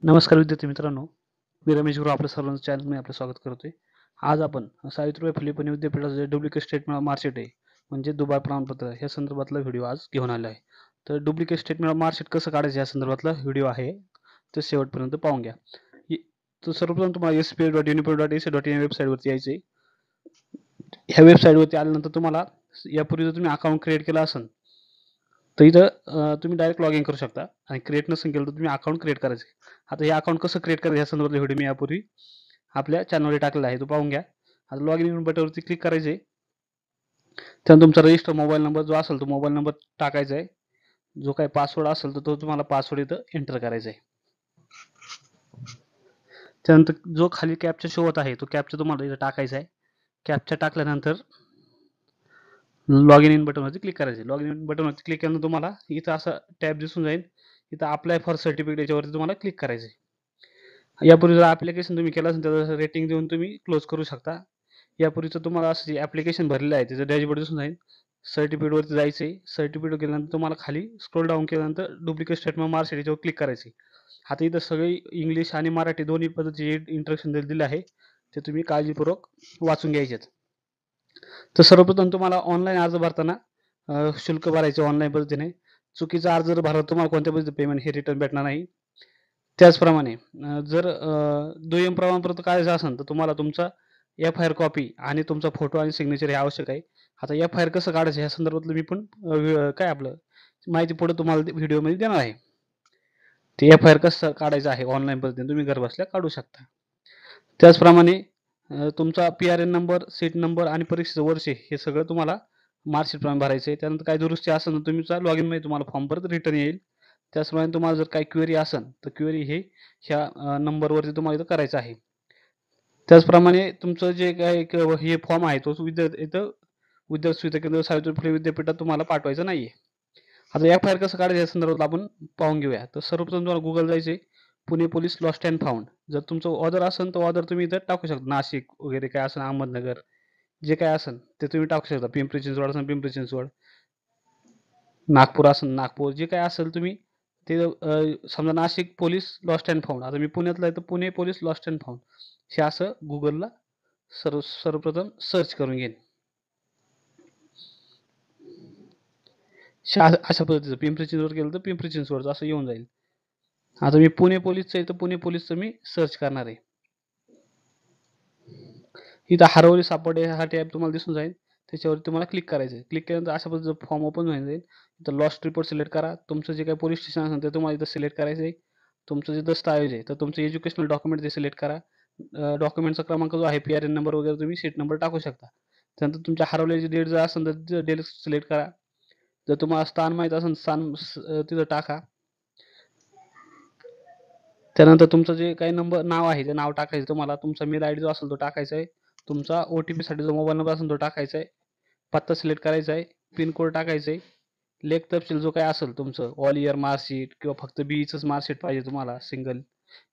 नमस्कार विद्यार्थी मित्रांनो, मी रमेश गुरु आपल्या सर्वांचं चॅनलमध्ये आपलं स्वागत करतोय. आज आपण सावित्रीबाई फुले पुणे विद्यापीठाचं जे डुप्लिकेट स्टेटमेंट ऑफ मार्कशीट आहे, म्हणजे दुबार प्रमाणपत्र या संदर्भातला व्हिडिओ आज घेऊन आलो आहे. तर डुप्लिकेट स्टेटमेंट ऑफ मार्कशीट कसं काढायचं या संदर्भातला व्हिडिओ आहे, तर शेवटपर्यंत पाहून घ्या. तर सर्वप्रथम तुम्हाला sps.uniform.ac.in वेबसाईटवरती यायचं आहे. ह्या वेबसाईटवरती आल्यानंतर तुम्हाला यापूर्वी जर तुम्ही अकाउंट क्रिएट केलं असेल तर इथं तुम्ही डायरेक्ट लॉग इन करू शकता आणि क्रिएट नसेल केलं तर तुम्ही अकाउंट क्रिएट करायचं. आता हे अकाउंट कसं क्रिएट करायचं या संदर्भातला व्हिडिओ मी यापूर्वी आपल्या चॅनलवर टाकलेला आहे, तो पाहून घ्या. आता लॉग इन बटनवरती क्लिक करायचे. त्यानंतर तुमचा रजिस्टर मोबाईल नंबर जो असेल तो मोबाईल नंबर टाकायचा आहे. जो काही पासवर्ड असेल तर तो तुम्हाला पासवर्ड इथं एंटर करायचा आहे. त्यानंतर जो खाली कॅप्चा शो होत आहे तो कॅप्चा तुम्हाला इथं टाकायचा आहे. कॅप्चा टाकल्यानंतर लॉग इन बटनवरती क्लिक करायचे. लॉग इन बटनवरती क्लिक केल्यानंतर तुम्हाला इथं असं टॅब दिसून जाईल. इथं अप्लाय फॉर सर्टिफिकेट याच्यावरती तुम्हाला क्लिक करायचं आहे. यापूर्वी जर ॲप्लिकेशन तुम्ही केलं असेल त्याचं रेटिंग देऊन तुम्ही क्लोज करू शकता. यापूर्वीचं तुम्हाला असं जे ॲप्लिकेशन भरलेलं आहे त्याचं डॅशबोर्ड दिसून जाईल. सर्टिफिकेटवरती जायचं आहे. सर्टिफिकेट गेल्यानंतर तुम्हाला खाली स्क्रोल डाऊन केल्यानंतर डुप्लिकेट स्टेटमेंट मार्कशीट याच्यावर क्लिक करायचे. आता इथं सगळे इंग्लिश आणि मराठी दोन्ही पद्धतीचे इंस्ट्रक्शन दिले आहे, ते तुम्ही काळजीपूर्वक वाचून घ्यायचे. तर सर्वप्रथम तुम्हाला ऑनलाईन अर्ज भरताना शुल्क भरायचे ऑनलाईन पद्धतीने. चुकीचा अर्ज जर भरला तुम्हाला कोणत्या पद्धतीचं पेमेंट हे रिटर्न भेटणार नाही. त्याचप्रमाणे जर दुय्यम प्रमाणपत्र काढायचं असेल तर तुम्हाला तुमचा FIR कॉपी आणि तुमचा फोटो आणि सिग्नेचर हे आवश्यक आहे. आता FIR कसं काढायचं या संदर्भातलं मी पण काय आपलं माहिती पुढे तुम्हाला व्हिडिओमध्ये देणार आहे. ते FIR कसं काढायचं आहे ऑनलाईन पद्धतीने तुम्ही घर बसल्या काढू शकता. त्याचप्रमाणे तुमचा PRN नंबर, सीट नंबर आणि परीक्षेचं वर्ष हे सगळं तुम्हाला मार्कशीट प्रमाणे भरायचं आहे. त्यानंतर काही दुरुस्ती असेल तर तुमचा लॉग इनमध्ये तुम्हाला फॉर्म परत रिटर्न येईल. त्याचप्रमाणे तुम्हाला जर काही क्वेरी असेल तर क्वेरी हे ह्या नंबरवरती तुम्हाला इथं करायचं आहे. त्याचप्रमाणे तुमचं जे काही हे फॉर्म आहे तो इथं विद्यार्थी सुविधा केंद्र सावित्रीबाई फुले विद्यापीठात तुम्हाला पाठवायचा नाहीये. आता FIR कसं काढायचं या संदर्भात आपण पाहून घेऊया. तर सर्वप्रथम तुम्हाला गुगल जायचे. Pune police lost and found. जर तुमचं ऑर्डर असेल तर ऑर्डर तुम्ही इथं टाकू शकता. नाशिक वगैरे काय असेल, अहमदनगर जे काय असेल ते तुम्ही टाकू शकता. पिंपरी चिंचवड असेल पिंपरी चिंचवड, नागपूर असेल नागपूर, जे काय असेल तुम्ही ते समजा Nashik police lost and found. आता मी पुण्यातला आहे तर Pune police lost and found हे असं गुगलला सर्वप्रथम सर्च करून घेईन. अशा पद्धतीचं पिंपरी चिंचवड केलं तर पिंपरी चिंचवडचं असं येऊन जाईल. आता मी पुणे पोलीसचं आहे तर पुणे पोलीसचं मी सर्च करणार आहे. इथं हरवली सापडे हा टॅब तुम्हाला दिसून जाईल. त्याच्यावर तुम्हाला क्लिक करायचं आहे. क्लिक केल्यानंतर अशा पद्धतीचं फॉर्म ओपन होऊन जाईल. इथं लॉस्ट रिपोर्ट सिलेक्ट करा. तुमचं जे काही पोलीस स्टेशन असेल ते तुम्हाला इथं सिलेक्ट करायचं आहे. तुमचं जे दस्तऐवज आहे तर तुमचं एज्युकेशनल डॉक्युमेंट ते सिलेक्ट करा. डॉक्युमेंटचा क्रमांक जो आहे PRN नंबर वगैरे तुम्ही सीट नंबर टाकू शकता. त्यानंतर तुमच्या हरवल्याची डेट जर असेल तर डेट सिलेक्ट करा. जर तुम्हाला स्थान माहीत असेल स्थान तिथं टाका. त्यानंतर तुमचं जे काही नाव आहे ते नाव टाकायचं. तुम्हाला तुमचा मेल ID जो असेल तो टाकायचा आहे. तुमचा OTP साठी जो मोबाईल नंबर असेल तो टाकायचा आहे. पत्ता सिलेक्ट करायचा आहे. पिनकोड टाकायचा आहे. लेख तपशील जो काही असेल तुमचं ऑल इयर मार्कशीट किंवा फक्त BEचंच मार्कशीट पाहिजे तुम्हाला सिंगल,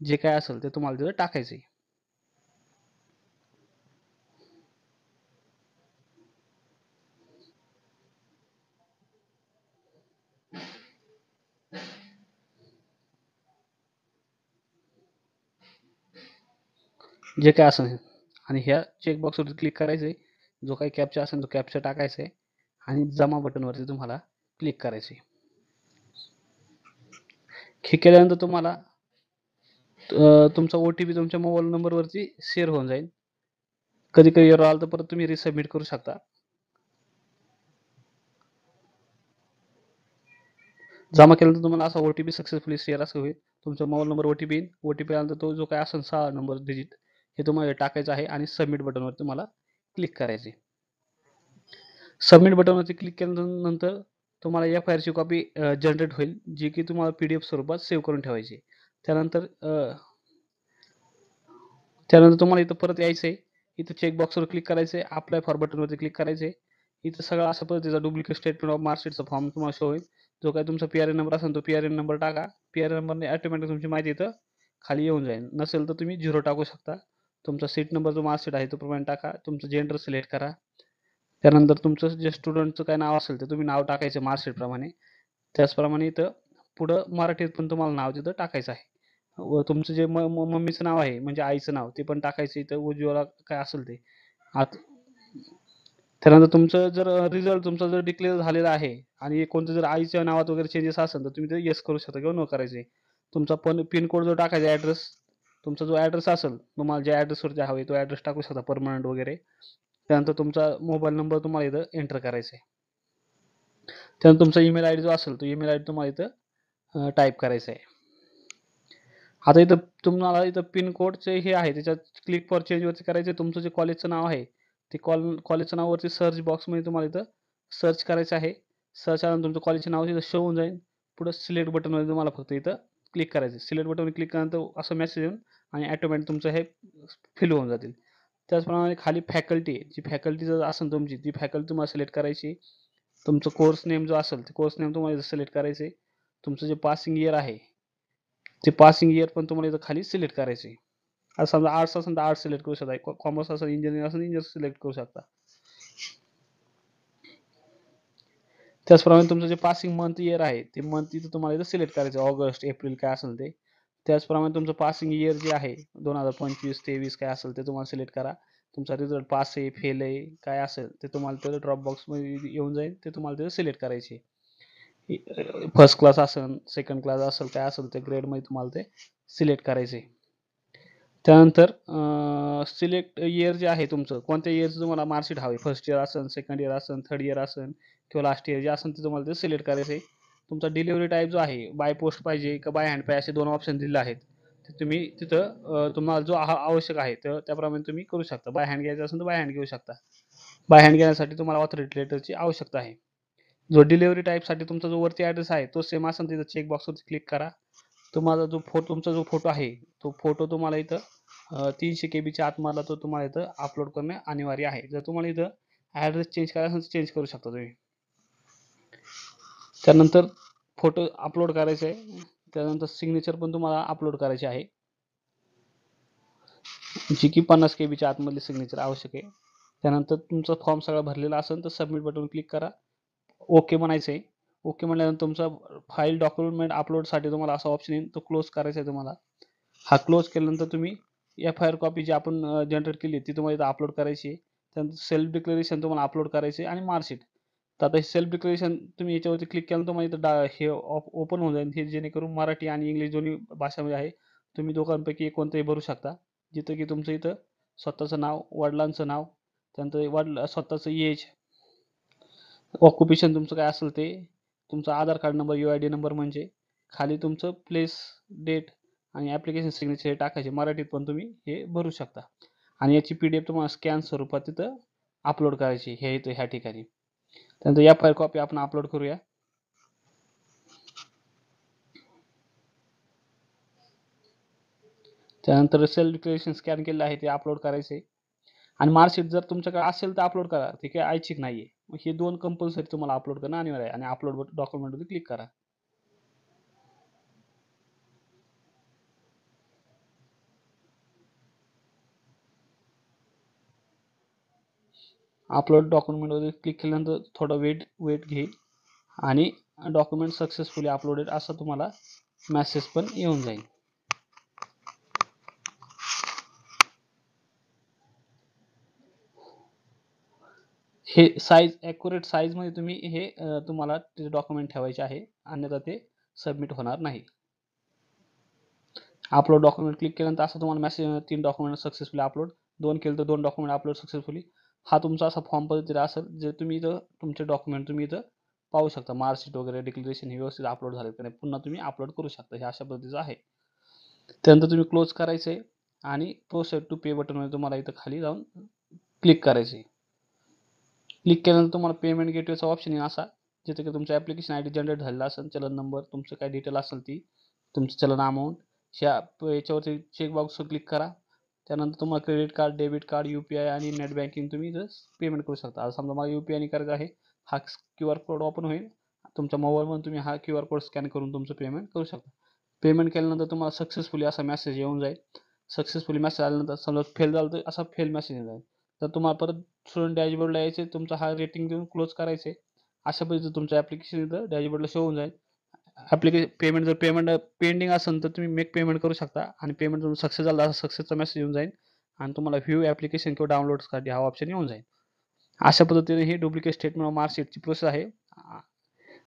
जे काय असेल ते तुम्हाला तिथं टाकायचं आहे. जे काय असेल आणि ह्या चेकबॉक्सवरती क्लिक करायचं आहे. जो काही कॅप्चा असेल तो कॅप्चा टाकायचा आहे आणि जमा बटनवरती तुम्हाला क्लिक करायचं आहे. हे केल्यानंतर तुम्हाला तुमचा OTP तुमच्या मोबाईल नंबरवरती शेअर होऊन जाईल. कधी काही एरर आला तर परत तुम्ही रिसबमिट करू शकता. जमा केल्यानंतर तुम्हाला असा OTP सक्सेसफुली शेअर असं होईल. तुमचा मोबाईल नंबर OTP येईल. OTP आल्यानंतर तो जो काही असेल 6 नंबर डिजिट हे तुम्हाला टाकायचं आहे आणि सबमिट बटनवर तुम्हाला क्लिक करायचे. सबमिट बटनवरती क्लिक केल्यानंतर तुम्हाला FIR ची कॉपी जनरेट होईल, जी की तुम्हाला PDF स्वरूपात सेव्ह करून ठेवायची. त्यानंतर तुम्हाला इथं परत यायचं आहे. इथं चेकबॉक्सवर क्लिक करायचं आहे. अप्लाय फॉर बटनवरती क्लिक करायचं आहे. इथं सगळं अशा पद्धतीचा डुप्लिकेट स्टेटमेंट ऑफ मार्कशीटचा फॉर्म तुम्हाला शो होईल. जो काही तुमचा PRN नंबर असेल तो PRN नंबर टाका. PRN नंबरने ऑटोमॅटिक तुमची माहिती इथं खाली येऊन जाईल. नसेल तर तुम्ही 0 टाकू शकता. तुमचा सीट नंबर जो मार्कशीट आहे तो प्रमाणे टाका. तुमचं जेंडर सिलेक्ट करा. त्यानंतर तुमचं जे स्टुडंटचं काय नाव असेल ते तुम्ही नाव टाकायचं मार्कशीट प्रमाणे. त्याचप्रमाणे इथं पुढं मराठीत पण तुम्हाला नाव तिथं टाकायचं आहे. व तुमचं जे मम्मीचं नाव आहे म्हणजे आईचं नाव ते पण टाकायचं इथं, उज्ज्वला काय असेल ते. आत त्यानंतर तुमचं जर रिझल्ट तुमचा जर डिक्लेअर झालेला आहे आणि कोणतं जर आईच्या नावात वगैरे चेंजेस असेल तर तुम्ही ते येस करू शकता किंवा नो करायचे. तुमचा पण पिनकोड जो टाकायचा ॲड्रेस, तुमचा जो ॲड्रेस असेल तुम्हाला ज्या ॲड्रेसवरती हवे तो ॲड्रेस टाकू शकता परमनंट वगैरे. त्यानंतर तुमचा मोबाईल नंबर तुम्हाला इथं एंटर करायचा आहे. त्यानंतर तुमचा ईमेल आय डी जो असेल तो ईमेल आय डी तुम्हाला इथं टाईप करायचा आहे. आता इथं तुम्हाला इथं पिनकोडचे हे आहे त्याच्यात क्लिक फॉर चेंजवरती करायचं आहे. तुमचं जे कॉलेजचं नाव आहे ते कॉलेजच्या नावावरती सर्च बॉक्समध्ये तुम्हाला इथं सर्च करायचं आहे. सर्च आल्यानंतर तुमचं कॉलेजचं नाव तिथं शो होऊन जाईल. पुढं सिलेक्ट बटनवर तुम्हाला फक्त इथं क्लिक करायचं. सिलेक्ट बटनवर क्लिक केल्यानंतर असं मेसेज येऊन आणि ऑटोमॅटिक तुमचं हे फिल होऊन जातील. त्याचप्रमाणे खाली फॅकल्टी आहे. जी फॅकल्टी जर असेल तुमची ती फॅकल्टी तुम्हाला सिलेक्ट करायची. तुमचं कोर्स नेम जो असेल ते कोर्स नेम तुम्हाला सिलेक्ट करायचे. तुमचं जे पासिंग इयर आहे ते पासिंग इयर पण तुम्हाला इथं खाली सिलेक्ट करायचे. आता समजा आर्ट्स असेल तर आर्ट्स सिलेक्ट करू शकता. कॉमर्स असेल, इंजिनिअरिंग असेल, इंजिनिअर सिलेक्ट करू शकता. त्याचप्रमाणे तुमचं जे पासिंग मंथ इयर आहे ते मंथ इथं तुम्हाला इथं सिलेक्ट करायचं. ऑगस्ट, एप्रिल काय असेल ते. त्याचप्रमाणे तुमचं पासिंग इयर जे आहे 2025, 23 काय असेल ते तुम्हाला सिलेक्ट करा. तुमचा रिझल्ट पास आहे, फेल आहे, काय असेल ते तुम्हाला तिथं ड्रॉप बॉक्समध्ये येऊन जाईल. ते तुम्हाला तिथं सिलेक्ट करायचे. फर्स्ट क्लास असेल, सेकंड क्लास असेल, काय असेल ते ग्रेडमध्ये तुम्हाला ते सिलेक्ट करायचे. त्यानंतर सिलेक्ट इयर जे आहे तुमचं, कोणत्या इयरचं तुम्हाला मार्कशीट हवे. फर्स्ट इयर असेल, सेकंड इयर असेल, थर्ड इयर असेल किंवा लास्ट इयर जे असेल ते तुम्हाला ते सिलेक्ट करायचं आहे. तुमचा डिलिव्हरी टाईप जो आहे बाय पोस्ट पाहिजे का बाय हँड पाहिजे असे 2 ऑप्शन दिलेले आहेत. ते तुम्ही तिथं तुम्हाला जो आवश्यक आहे तर त्याप्रमाणे तुम्ही करू शकता. बाय हँड घ्यायचं असेल तर बाय हँड घेऊ शकता. बाय हँड घेण्यासाठी तुम्हाला ऑथॉरिटी लेटरची आवश्यकता आहे. जो डिलिव्हरी टाईपसाठी तुमचा जो वरती ॲड्रेस आहे तो सेम असेल तिथं चेक बॉक्सवरती क्लिक करा. तुम्हाला जो तुमचा जो फोटो आहे तो फोटो तुम्हाला इथं 300 केबीच्या आतमधला तो तुम्हाला इथं अपलोड करणे अनिवार्य आहे. जर तुम्हाला इथं ॲड्रेस चेंज करायचा असेल तर चेंज करू शकता तुम्ही. त्यानंतर फोटो अपलोड करायचा आहे. त्यानंतर सिग्नेचर पण तुम्हाला अपलोड करायची आहे, जी की 50 केबीच्या आतमधली सिग्नेचर आवश्यक आहे. त्यानंतर तुमचा फॉर्म सगळा भरलेला असेल तर सबमिट बटनवर क्लिक करा. ओके म्हणायचं आहे. ओके म्हटल्यानंतर तुमचा फाईल डॉक्युमेंट अपलोडसाठी तुम्हाला असा ऑप्शन येईल तो क्लोज करायचा आहे तुम्हाला. हा क्लोज केल्यानंतर तुम्ही FIR कॉपी जी आपण जनरेट केली ती तुम्हाला इथं अपलोड करायची आहे. त्यानंतर सेल्फ डिक्लेरेशन तुम्हाला अपलोड करायचे आणि मार्कशीट. तर आता हे सेल्फ डिक्लेरेशन तुम्ही याच्यावरती क्लिक केल्यानंतर तुम्हाला इथं हे ओपन होऊन जाईल. हे जेणेकरून मराठी आणि इंग्लिश दोन्ही भाषामध्ये आहे. तुम्ही दोघांपैकी एक कोणतंही भरू शकता. जिथं की तुमचं इथं स्वतःचं नाव, वडिलांचं नाव, त्यानंतर स्वतःचं एज, ऑक्युपेशन तुमचं काय असेल ते, तुमचा आधार कार्ड नंबर, UID नंबर म्हणजे खाली तुमचं प्लेस, डेट आणि ॲप्लिकेशन सिग्नेचर हे टाकायचे. मराठीत पण तुम्ही हे भरू शकता आणि याची PDF तुम्हाला स्कॅन स्वरूपात तिथं अपलोड करायची हे इथं ह्या ठिकाणी. त्यानंतर FIR कॉपी आपण अपलोड करूया. त्यानंतर सेल्फ डिक्लेरेशन स्कॅन केलेलं आहे ते अपलोड करायचे आणि मार्कशीट जर तुमच्याकडे असेल तर अपलोड करा. ते काही ऐच्छिक नाही आहे. मग हे 2 कंपल्सरी तुम्हाला अपलोड करणं अनिवार्य आहे आणि अपलोड डॉक्युमेंटवरती क्लिक करा. अपलोड डॉक्युमेंटवरती क्लिक केल्यानंतर थोडा वेट घेईल आणि डॉक्युमेंट सक्सेसफुली अपलोडेड असा तुम्हाला मेसेज पण येऊन जाईल. हे साईज ॲक्युरेट साईजमध्ये तुम्ही हे तुम्हाला ते डॉक्युमेंट ठेवायचे आहे, अन्यथा ते सबमिट होणार नाही. अपलोड डॉक्युमेंट क्लिक केल्यानंतर असं तुम्हाला मेसेज 3 डॉक्युमेंट सक्सेसफुली अपलोड, 2 केलं तर 2 डॉक्युमेंट अपलोड सक्सेसफुली. हा तुमचा असा फॉर्म पद्धतीने असेल जे तुम्ही इथं तुमचे डॉक्युमेंट तुम्ही इथं पाहू शकता. मार्कशीट वगैरे डिक्लेरेशन हे व्यवस्थित अपलोड झाले की नाही पुन्हा तुम्ही अपलोड करू शकता. हे अशा पद्धतीचं आहे. त्यानंतर तुम्ही क्लोज करायचं आहे आणि प्रोसेड टू पे बटनवर तुम्हाला इथं खाली जाऊन क्लिक करायचे. क्लिक केल्यानंतर तुम्हाला पेमेंट गेटवेचा ऑप्शन येईल असा, जिथे की तुमचा ॲप्लिकेशन ID जनरेट झालेला असेल, चलन नंबर, तुमचं काय डिटेल असेल ती, तुमचं चलन अमाऊंट, याच्यावरती चेकबॉक्सवर क्लिक करा. त्यानंतर तुम्हाला credit card, debit card, UPI आणि नेट बँकिंग तुम्ही इथं पेमेंट करू शकता. आता समजा मला UPI करायचं आहे, हा QR कोड ओपन होईल. तुमच्या मोबाईलमधून तुम्ही हा QR कोड स्कॅन करून तुमचं पेमेंट करू शकता. पेमेंट केल्यानंतर तुम्हाला सक्सेसफुली असा मेसेज येऊन जाईल. सक्सेसफुली मेसेज आल्यानंतर समजा फेल झालं तर असा फेल मेसेज येऊन जाईल. तर तुम्हाला परत स्टुडंट डॅशबोर्डला यायचे, तुमचा हा रेटिंग देऊन क्लोज करायचे. अशा पद्धतीने तुमचं ॲप्लिकेशन इथं डॅशबोर्डला शो होऊन जाईल पेमेंट जर पेमेंट पेंडिंग असेल तर तुम्ही मेक पेमेंट करू शकता आणि पेमेंट तुमचं सक्सेस झालं तर सक्सेसचा मेसेज येऊन जाईल आणि तुम्हाला व्ह्यू ॲप्लिकेशन किंवा डाउनलोड्ससाठी हा ऑप्शन येऊन जाईल. अशा पद्धतीने ही डुप्लिकेट स्टेटमेंट ऑफ मार्कशीटची प्रोसेस आहे.